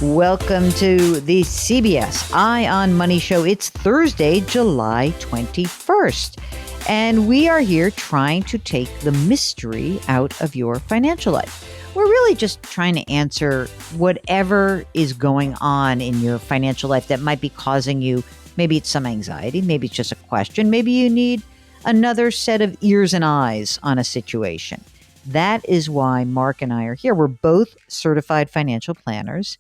Welcome to the CBS Eye on Money show. It's Thursday, July 21st, and we are here trying to take the mystery out of your financial life. We're really just trying to answer whatever is going on in your financial life that might be causing you, maybe it's some anxiety, maybe it's just a question, maybe you need another set of ears and eyes on a situation. That is why Mark and I are here. We're both certified financial planners.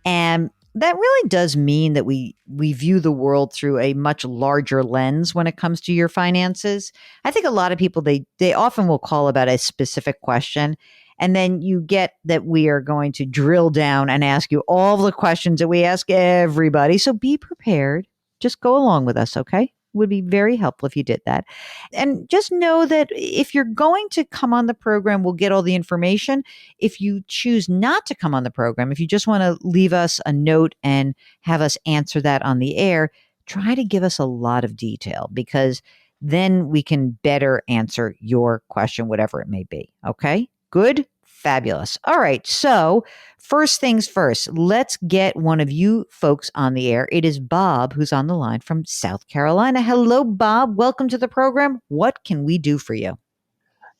And that really does mean that we view the world through a much larger lens when it comes to your finances. I think a lot of people, they often will call about a specific question. And then you get that we are going to drill down and ask you all the questions that we ask everybody. So be prepared. Just go along with us, okay? Would be very helpful if you did that. And just know that if you're going to come on the program, we'll get all the information. If you choose not to come on the program, if you just want to leave us a note and have us answer that on the air, try to give us a lot of detail because then we can better answer your question, whatever it may be. Okay? Good? Fabulous. All right. So first things first, let's get one of you folks on the air. It is Bob who's on the line from South Carolina. Hello, Bob. Welcome to the program. What can we do for you?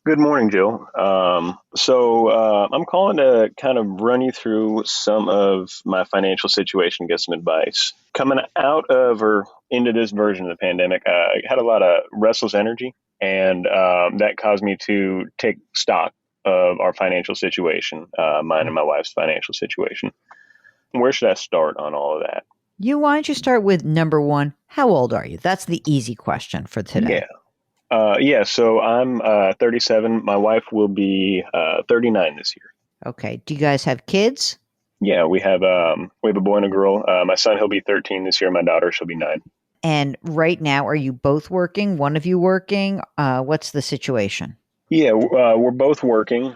Good morning, Jill. I'm calling to kind of run you through some of my financial situation, get some advice. Coming out of or into this version of the pandemic, I had a lot of restless energy, and that caused me to take stock of our financial situation, mine and my wife's financial situation. Where should I start on all of that? Why don't you start with number one? How old are you? That's the easy question for today. So I'm 37. My wife will be 39 this year. Okay. Do you guys have kids? Yeah, we have a boy and a girl. My son, he'll be 13 this year. My daughter, she'll be 9. And right now, are you both working? One of you working? What's the situation? Yeah, we're both working.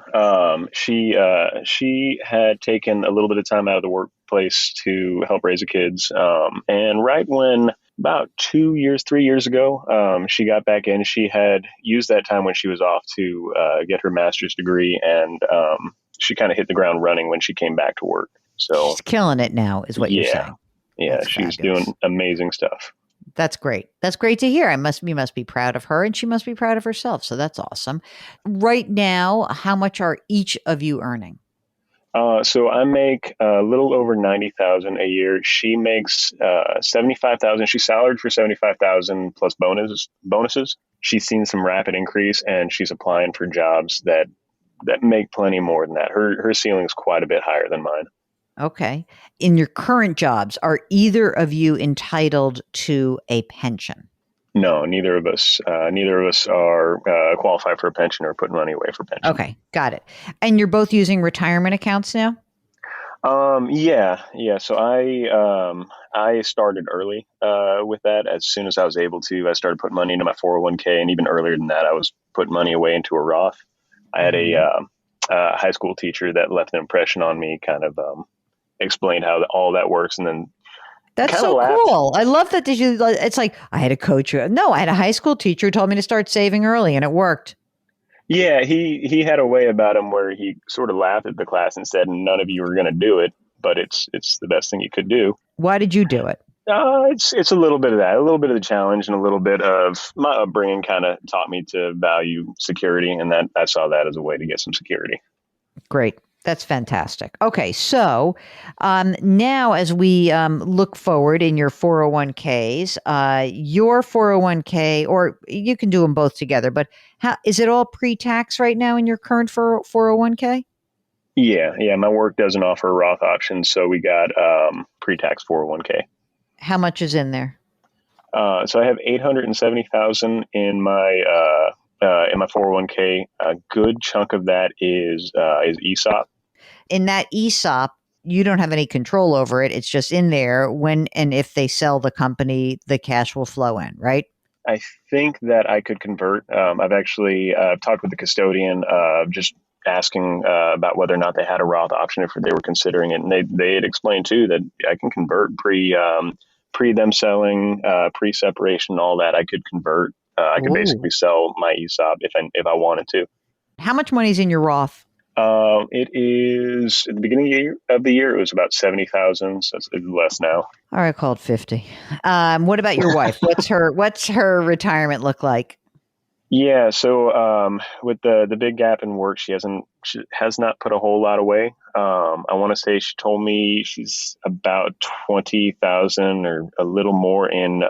She had taken a little bit of time out of the workplace to help raise the kids. And right when about 3 years ago, she got back in. She had used that time when she was off to get her master's degree, and she kind of hit the ground running when she came back to work. So she's killing it now, is what you're saying. Yeah, That's she's fabulous. doing amazing stuff. That's great. That's great to hear. You must be proud of her, and she must be proud of herself. So that's awesome. Right now, how much are each of you earning? So I make a little over 90,000 a year. She makes 75,000. She's salaried for 75,000 plus bonuses. She's seen some rapid increase, and she's applying for jobs that make plenty more than that. Her ceiling is quite a bit higher than mine. Okay. In your current jobs, are either of you entitled to a pension? No, neither of us are qualified for a pension or putting money away for pension. Okay, got it. And you're both using retirement accounts now? Yeah. So I started early with that. As soon as I was able to, I started putting money into my 401k, and even earlier than that, I was putting money away into a Roth. I had a high school teacher that left an impression on me, kind of explained how all that works, and then that's so cool. I love that. It's like I had a coach. I had a high school teacher who told me to start saving early, and it worked. Yeah, he had a way about him where he sort of laughed at the class and said, "None of you are going to do it, but it's the best thing you could do." Why did you do it? It's a little bit of that, a little bit of the challenge, and a little bit of my upbringing kind of taught me to value security, and that I saw that as a way to get some security. Great. That's fantastic. Okay, so now as we look forward in your 401ks, your 401k, or you can do them both together, but is it all pre-tax right now in your current 401k? Yeah. My work doesn't offer a Roth option, so we got pre-tax 401k. How much is in there? So I have 870,000 in my 401k. A good chunk of that is ESOP. In that ESOP, you don't have any control over it. It's just in there. When and if they sell the company, the cash will flow in, right? I think that I could convert. I've actually talked with the custodian, just asking about whether or not they had a Roth option if they were considering it. And they had explained too that I can convert pre them selling, pre-separation, all that. I could convert. I could basically sell my ESOP if I wanted to. How much money is in your Roth? It is at the beginning of the year. It was about 70,000. So it's less now. All right, called 50. What about your wife? What's her retirement look like? Yeah. So with the big gap in work, she has not put a whole lot away. I want to say she told me she's about 20,000 or a little more in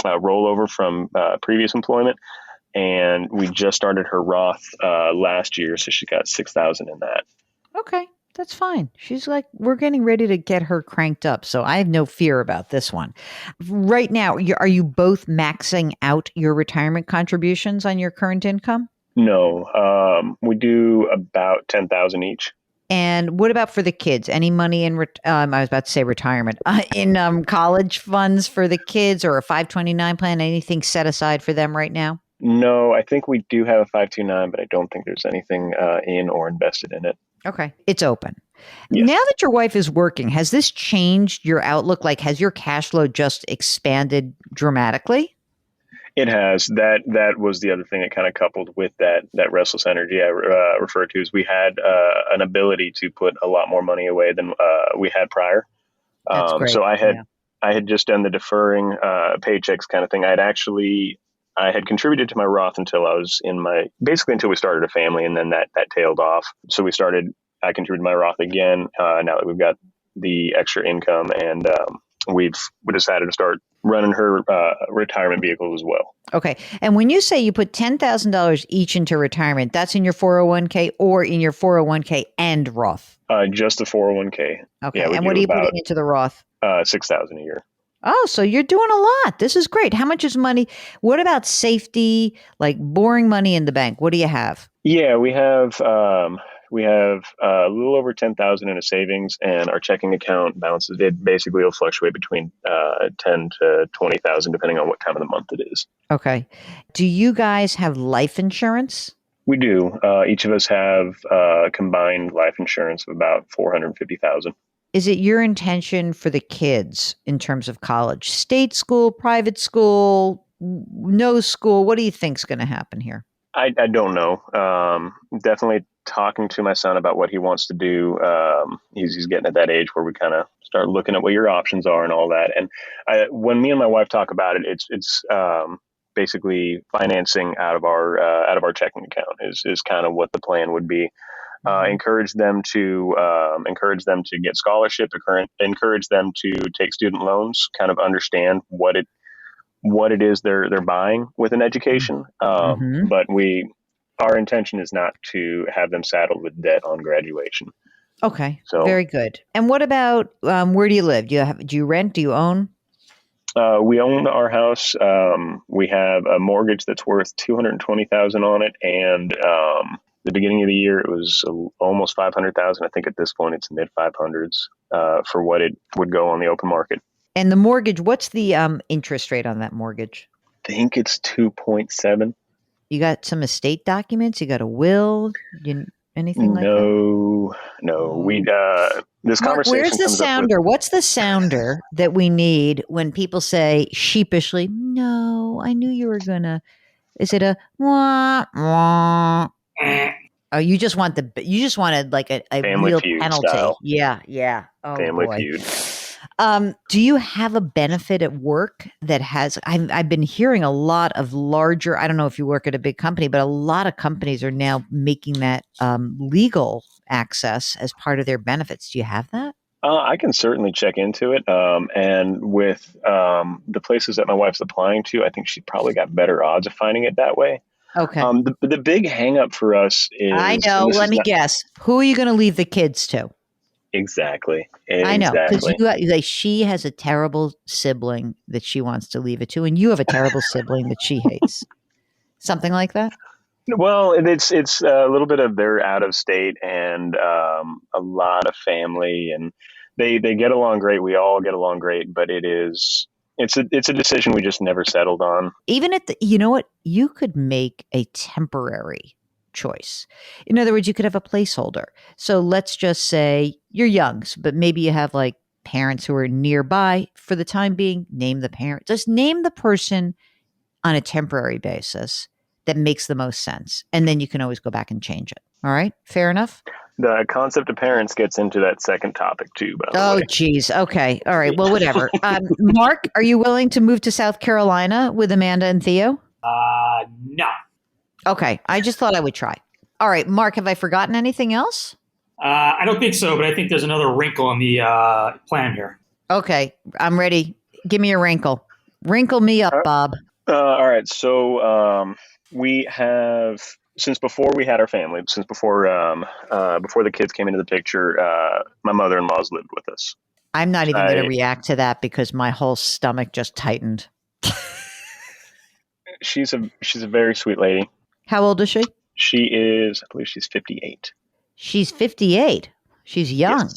rollover from previous employment. And we just started her Roth last year, so she got 6,000 in that. Okay, that's fine. She's like, we're getting ready to get her cranked up. So I have no fear about this one. Right now, are you both maxing out your retirement contributions on your current income? No, we do about 10,000 each. And what about for the kids? Any money in, I was about to say retirement, in college funds for the kids or a 529 plan? Anything set aside for them right now? No, I think we do have a 529, but I don't think there's anything in or invested in it. Okay. It's open. Now Yes, that your wife is working, has this changed your outlook? Like, has your cash flow just expanded dramatically? it has. That was the other thing that kind of coupled with that restless energy I referred to is we had an ability to put a lot more money away than we had prior. That's great. So Yeah. I had just done the deferring paychecks kind of thing. I had contributed to my Roth until I was in my basically until we started a family, and then that tailed off. So I contributed to my Roth again now that we've got the extra income, and we decided to start running her retirement vehicles as well. Okay. And when you say you put $10,000 each into retirement, that's in your 401k or in your 401k and Roth. Just the 401k. Okay. Yeah, we And what are do you putting about into the Roth? 6,000 a year. Oh, so you're doing a lot. This is great. How much is money? What about safety, like boring money in the bank? What do you have? Yeah, we have a little over 10,000 in a savings, and our checking account balances. It basically will fluctuate between 10 to 20,000, depending on what time of the month it is. Okay. Do you guys have life insurance? We do. Each of us have combined life insurance of about 450,000. Is it your intention for the kids in terms of college? State school, private school, no school? What do you think's going to happen here? I don't know. Definitely talking to my son about what he wants to do. He's getting at that age where we kind of start looking at what your options are and all that. And when me and my wife talk about it, it's basically financing out of our checking account is kind of what the plan would be. Mhm. Encourage them to get scholarship, encourage them to take student loans, kind of understand what it is they're buying with an education. Mhm. But our intention is not to have them saddled with debt on graduation. Okay, So very good. And what about where do you live? Do you rent? Do you own? we own our house. We have a mortgage that's worth 220,000 on it, and the beginning of the year it was almost 500,000. I think at this point it's mid 500s for what it would go on the open market. And the mortgage, what's the interest rate on that mortgage? I think it's 2.7. You got some estate documents? You got a will? Anything like that? No, no. We Oh. this Mark, where's conversation the comes up with. sounder? What's the sounder that we need when people say sheepishly, "No, I knew you were gonna." Is it a wah wah? Oh, you just wanted like a Family real Feud penalty. style. Yeah, yeah. Oh Family boy. Feud. Do you have a benefit at work that has? I've been hearing a lot of larger. I don't know if you work at a big company, but a lot of companies are now making that legal access as part of their benefits. Do you have that? I can certainly check into it. And with the places that my wife's applying to, I think she probably got better odds of finding it that way. Okay, The big hang up for us I is, know. and this Let is me not guess. Who are you going to leave the kids to? exactly, I know because exactly. like she has a terrible sibling that she wants to leave it to, and you have a terrible sibling that she hates. Something like that. Well, it's a little bit of they're out of state and a lot of family, and they get along great. We all get along great, but it's a decision we just never settled on. Even at the, you know what, you could make a temporary choice. In other words, you could have a placeholder. So let's just say you're young, but maybe you have like parents who are nearby for the time being. Name the parent. Just name the person on a temporary basis that makes the most sense, and then you can always go back and change it. All right. Fair enough. The concept of parents gets into that second topic too, by the Oh, way. geez. Okay. All right. Well, whatever. Mark, are you willing to move to South Carolina with Amanda and Theo? No. Okay. I just thought I would try. All right. Mark, have I forgotten anything else? I don't think so, but I think there's another wrinkle in the plan here. Okay. I'm ready. Give me a wrinkle. Wrinkle me up, Bob. All right. So we have, since before we had our family, since before the kids came into the picture, my mother-in-law's lived with us. I'm not even going to react to that because my whole stomach just tightened. She's a very sweet lady. How old is she? She is, I believe she's 58. She's 58. She's young.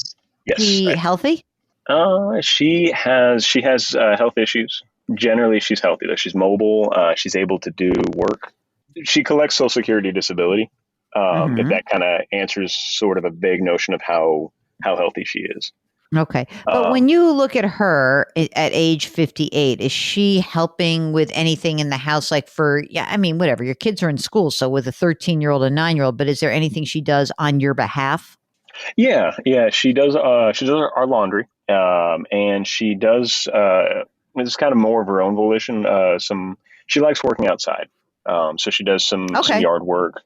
Yes. She healthy? She has health issues. Generally, she's healthy though. She's mobile. She's able to do work. She collects Social Security disability. If that kind of answers sort of a big notion of how healthy she is. Okay. But when you look at her at age 58, is she helping with anything in the house? Like whatever, your kids are in school. So with a 13-year-old and 9-year-old, but is there anything she does on your behalf? Yeah. She does our laundry. And she does, it's kind of more of her own volition. She likes working outside. So she does some yard work.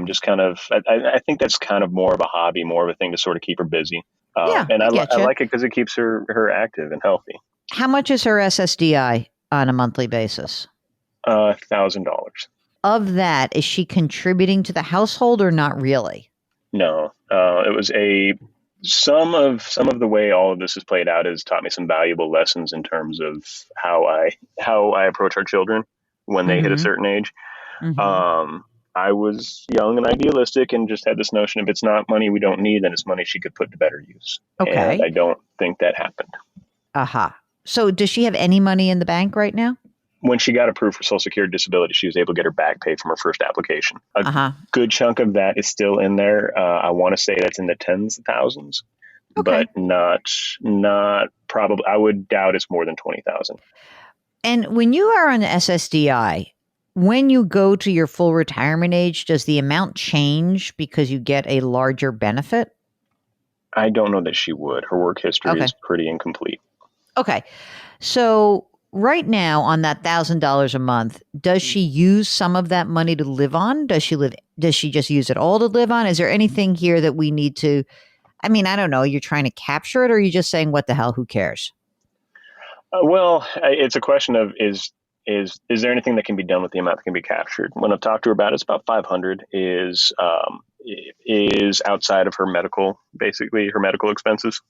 Just kind of, I think that's kind of more of a hobby, more of a thing to sort of keep her busy. And I like it because it keeps her active and healthy. How much is her SSDI on a monthly basis? $1,000. Of that, is she contributing to the household or not really? No, it was some of the way all of this has played out has taught me some valuable lessons in terms of how I approach our children when they hit a certain age. I was young and idealistic and just had this notion if it's not money we don't need, then it's money she could put to better use. Okay. And I don't think that happened. So does she have any money in the bank right now? When she got approved for Social Security disability, she was able to get her back pay from her first application. A good chunk of that is still in there. I want to say that's in the tens of thousands, but not probably. I would doubt it's more than 20,000. And when you are on the SSDI, when you go to your full retirement age, does the amount change because you get a larger benefit? I don't know that she would. Her work history is pretty incomplete. Okay. So right now on that $1,000 a month, does she use some of that money to live on? Does she just use it all to live on? Is there anything here that we need to, I don't know, you're trying to capture it or are you just saying, what the hell, who cares? Well, it's a question of, is there anything that can be done with the amount that can be captured? When I've talked to her about it, it's about 500 is outside of her medical expenses.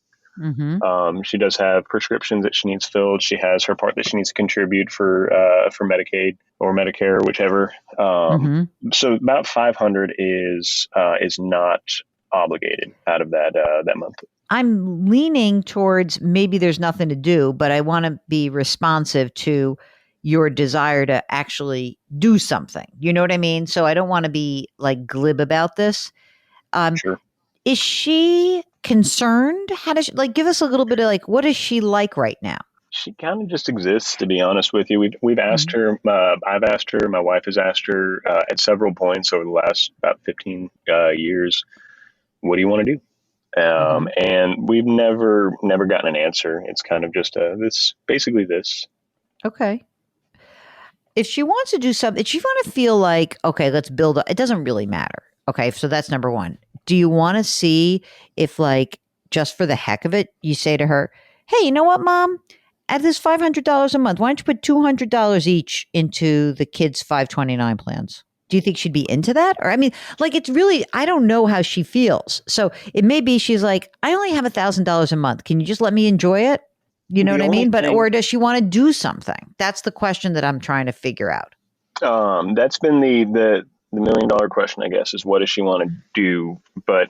She does have prescriptions that she needs filled. She has her part that she needs to contribute for Medicaid or Medicare, whichever. So about 500 is not obligated out of that month. I'm leaning towards maybe there's nothing to do, but I want to be responsive to your desire to actually do something. You know what I mean? So I don't want to be like glib about this. Sure. Is she concerned? How does she, give us a little bit of what is she like right now? She kind of just exists, to be honest with you. We've asked her, I've asked her, my wife has asked her at several points over the last about 15 years, what do you want to do? And we've never gotten an answer. It's kind of just basically this. Okay. If she wants to do something, if she want to feel like, okay, let's build it doesn't really matter. Okay. So that's number one. Do you want to see if just for the heck of it, you say to her, hey, you know what, Mom? At this $500 a month, why don't you put $200 each into the kids' 529 plans? Do you think she'd be into that? Or, it's really, I don't know how she feels. So it may be she's like, I only have $1,000 a month. Can you just let me enjoy it? You know what I mean? Or does she want to do something? That's the question that I'm trying to figure out. That's been the $1 million question, I guess, is what does she want to do? But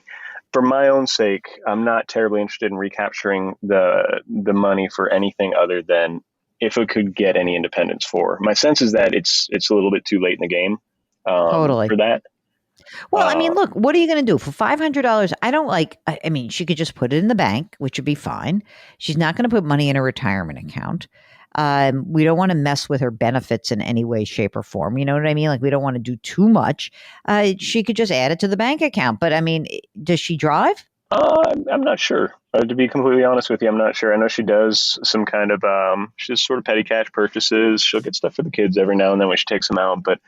for my own sake, I'm not terribly interested in recapturing the money for anything other than if it could get any independence for her. My sense is that it's a little bit too late in the game. Totally. For that. Well, look, what are you going to do for $500? I don't she could just put it in the bank, which would be fine. She's not going to put money in a retirement account. We don't want to mess with her benefits in any way, shape, or form. You know what I mean? Like we don't want to do too much. She could just add it to the bank account. But I mean, does she drive? I'm not sure. To be completely honest with you, I'm not sure. I know she does some kind of she does sort of petty cash purchases. She'll get stuff for the kids every now and then when she takes them out. But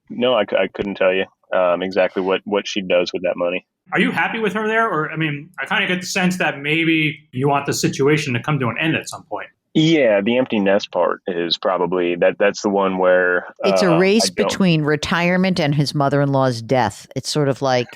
no, I couldn't tell you exactly what she does with that money. Are you happy with her there? Or, I mean, I kind of get the sense that maybe you want the situation to come to an end at some point. Yeah, the empty nest part is probably that's the one where It's a race I don't. between retirement and his mother-in-law's death. It's sort of like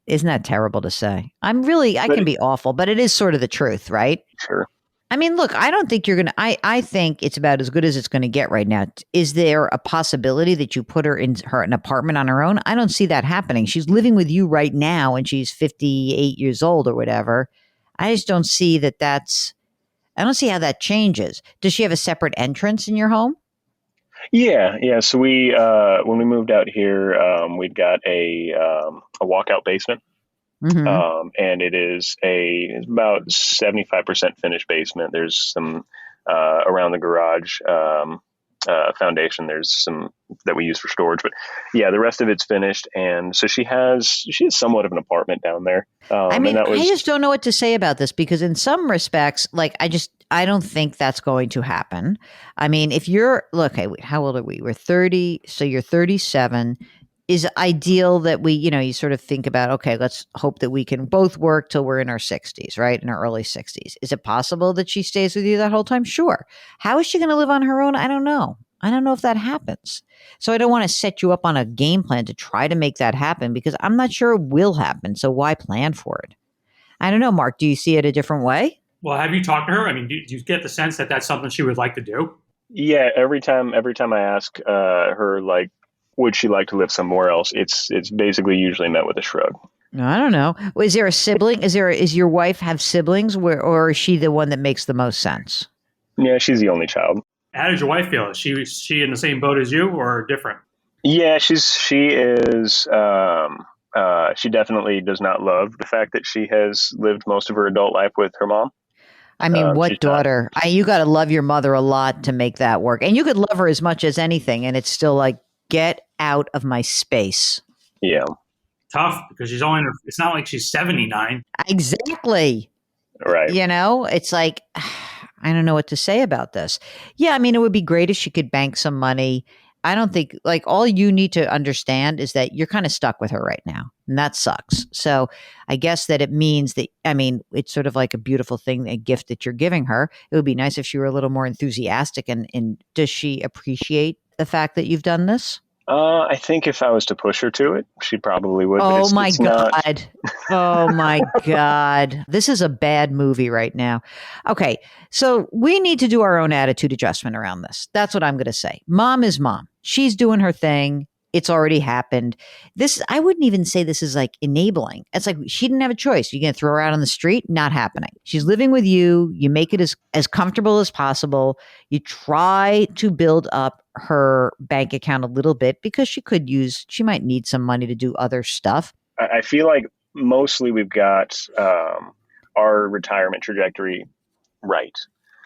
isn't that terrible to say? I But can be awful, but it is sort of the truth, right? sure. I mean, look, I don't think you're going to, I think it's about as good as it's going to get right now. Is there a possibility that you put her in an apartment on her own? I don't see that happening. She's living with you right now and she's 58 years old or whatever. I just don't see I don't see how that changes. Does she have a separate entrance in your home? Yeah. So we when we moved out here, we'd got a walkout basement. Mm-hmm. And it's about 75% finished basement. There's some around the garage foundation. There's some that we use for storage, but yeah, the rest of it's finished. And so she has somewhat of an apartment down there. I mean, and that was, I just don't know what to say about this because in some respects, like I don't think that's going to happen. I mean, if you're, look, hey, how old are we? We're 30. So you're 37. Is ideal that you sort of think about, okay, let's hope that we can both work till we're in our 60s, right? In our early 60s. Is it possible that she stays with you that whole time? Sure. How is she going to live on her own? I don't know. I don't know if that happens. So I don't want to set you up on a game plan to try to make that happen because I'm not sure it will happen. So why plan for it? I don't know, Mark. Do you see it a different way? Well, have you talked to her? I mean, do you get the sense that that's something she would like to do? yeah. Every time I ask her, like, would she like to live somewhere else? It's basically usually met with a shrug. No, I don't know. Is there a sibling? Is your wife have siblings or is she the one that makes the most sense? Yeah, she's the only child. How does your wife feel? Is she in the same boat as you or different? Yeah, she is. She definitely does not love the fact that she has lived most of her adult life with her mom. I mean, what She's not. daughter? You got to love your mother a lot to make that work. And you could love her as much as anything. And it's still like, get out of my space. Yeah, Tough because it's not like she's 79. right. Exactly. It's like, I don't know what to say about this. Yeah, I mean, it would be great if she could bank some money. I don't think, like, all you need to understand is that you're kind of stuck with her right now. And that sucks. So I guess that it means that, I mean, it's sort of like a beautiful thing, a gift that you're giving her. It would be nice if she were a little more enthusiastic. And does she appreciate the fact that you've done this? I think if I was to push her to it, she probably would. Oh But my it's not. God. Oh my God. This is a bad movie right now. Okay. So we need to do our own attitude adjustment around this. That's what I'm going to say. Mom is mom. She's doing her thing. It's already happened. I wouldn't even say this is like enabling. It's like she didn't have a choice. You're going to throw her out on the street? Not happening. She's living with you. You make it as comfortable as possible. You try to build up her bank account a little bit because she might need some money to do other stuff. I feel like mostly we've got our retirement trajectory right.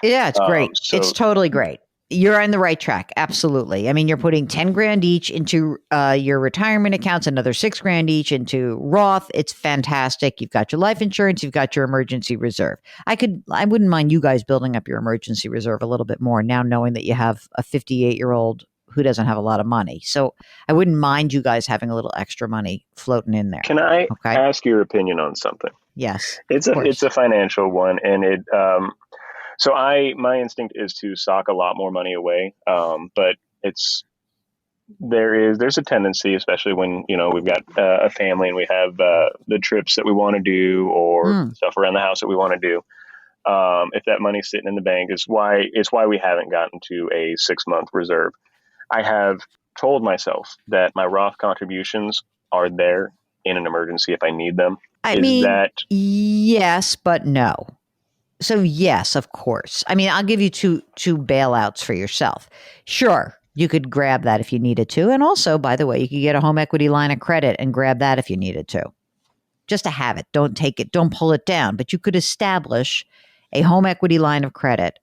Yeah, it's great. So It's totally great. You're on the right track. Absolutely. I mean, you're putting 10 grand each into your retirement accounts, another 6 grand each into Roth. It's fantastic. You've got your life insurance. You've got your emergency reserve. I wouldn't mind you guys building up your emergency reserve a little bit more now, knowing that you have a 58-year-old who doesn't have a lot of money. So I wouldn't mind you guys having a little extra money floating in there. Can I ask your opinion on something? Yes. It's a financial one, and it so my instinct is to sock a lot more money away, but there's a tendency, especially when we've got a family and we have the trips that we want to do or stuff around the house that we want to do. If that money's sitting in the bank, it's why we haven't gotten to a 6-month reserve. I have told myself that my Roth contributions are there in an emergency if I need them. Yes, but no. So yes, of course. I mean, I'll give you two bailouts for yourself. Sure, you could grab that if you needed to. And also, by the way, you could get a home equity line of credit and grab that if you needed to. Just to have it. Don't take it. Don't pull it down. But you could establish a home equity line of credit.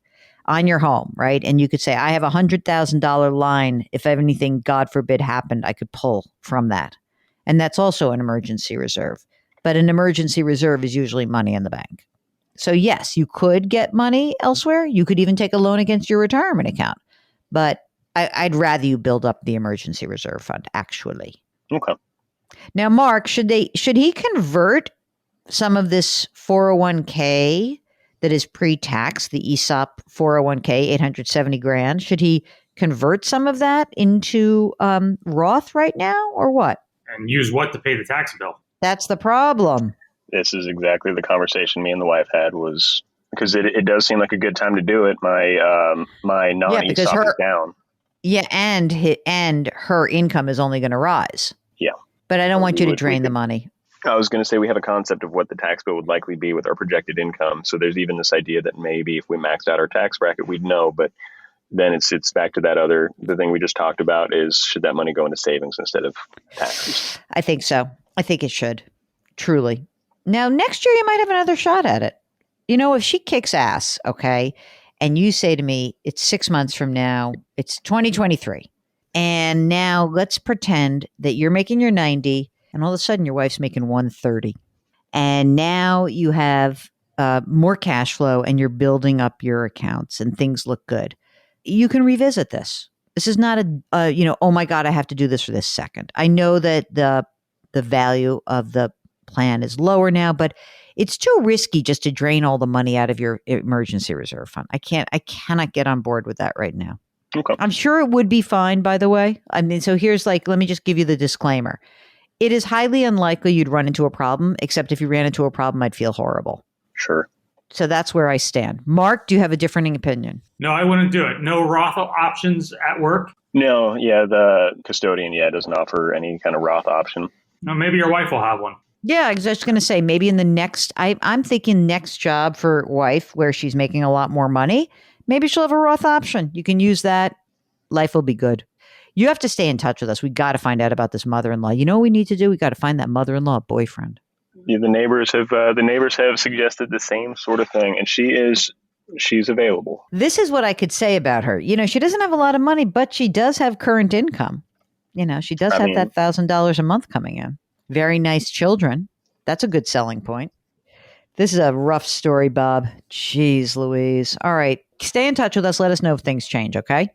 on your home, right? And you could say, I have $100,000 line. If anything, God forbid, happened, I could pull from that. And that's also an emergency reserve. But an emergency reserve is usually money in the bank. So yes, you could get money elsewhere. You could even take a loan against your retirement account. But I'd rather you build up the emergency reserve fund, actually. Okay. Now, Mark, should he convert some of this 401k that is pre-tax, the ESOP 401k, 870 grand? Should he convert some of that into Roth right now, or what? And use what to pay the tax bill? That's the problem. This is exactly the conversation me and the wife had, was because it does seem like a good time to do it. My non-ESOP is down. Yeah, and her income is only going to rise. Yeah. But I don't want you to drain the money. I was going to say, we have a concept of what the tax bill would likely be with our projected income. So there's even this idea that maybe if we maxed out our tax bracket, we'd know. But then it's back to the thing we just talked about, is should that money go into savings instead of taxes? I think so. I think it should. Truly. Now, next year, you might have another shot at it. You know, if she kicks ass, okay, and you say to me, it's 6 months from now, it's 2023. And now let's pretend that you're making your 90 and all of a sudden your wife's making 130. And now you have more cash flow and you're building up your accounts and things look good. You can revisit this. This is not oh my God, I have to do this for this second. I know that the value of the plan is lower now, but it's too risky just to drain all the money out of your emergency reserve fund. I cannot get on board with that right now. Okay. I'm sure it would be fine, by the way. I mean, so here's let me just give you the disclaimer. It is highly unlikely you'd run into a problem, except if you ran into a problem, I'd feel horrible. Sure. So that's where I stand. Mark, do you have a differing opinion? No, I wouldn't do it. No Roth options at work? No, yeah, the custodian, doesn't offer any kind of Roth option. No, maybe your wife will have one. Yeah, I was just going to say, maybe in the next, I'm thinking next job for wife where she's making a lot more money, maybe she'll have a Roth option. You can use that. Life will be good. You have to stay in touch with us. We got to find out about this mother-in-law. You know what we need to do? We got to find that mother-in-law boyfriend. Yeah, the neighbors have suggested the same sort of thing, and she's available. This is what I could say about her. You know, she doesn't have a lot of money, but she does have current income. You know, she does have that $1,000 a month coming in. Very nice children. That's a good selling point. This is a rough story, Bob. Jeez Louise. All right. Stay in touch with us. Let us know if things change, okay?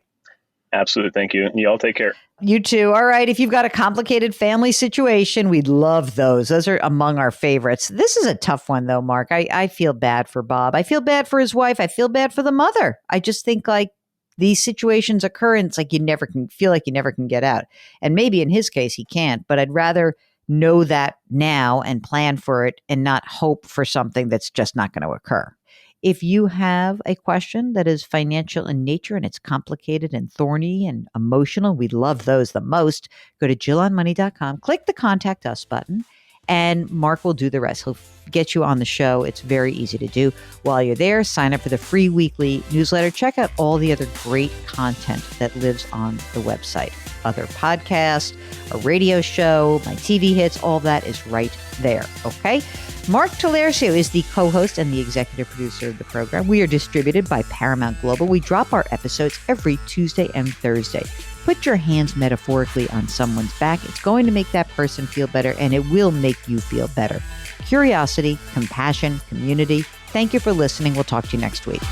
Absolutely. Thank you. You all take care. You too. All right. If you've got a complicated family situation, we'd love those. Those are among our favorites. This is a tough one, though, Mark. I feel bad for Bob. I feel bad for his wife. I feel bad for the mother. I just think these situations occur and it's like you never can get out. And maybe in his case, he can't, but I'd rather know that now and plan for it and not hope for something that's just not going to occur. If you have a question that is financial in nature and it's complicated and thorny and emotional, we love those the most. Go to JillOnMoney.com, click the Contact Us button, and Mark will do the rest. He'll get you on the show. It's very easy to do. While you're there, sign up for the free weekly newsletter. Check out all the other great content that lives on the website. Other podcasts, a radio show, my TV hits, all that is right there. Okay? Mark Talercio is the co-host and the executive producer of the program. We are distributed by Paramount Global. We drop our episodes every Tuesday and Thursday. Put your hands metaphorically on someone's back. It's going to make that person feel better, and it will make you feel better. Curiosity, compassion, community. Thank you for listening. We'll talk to you next week.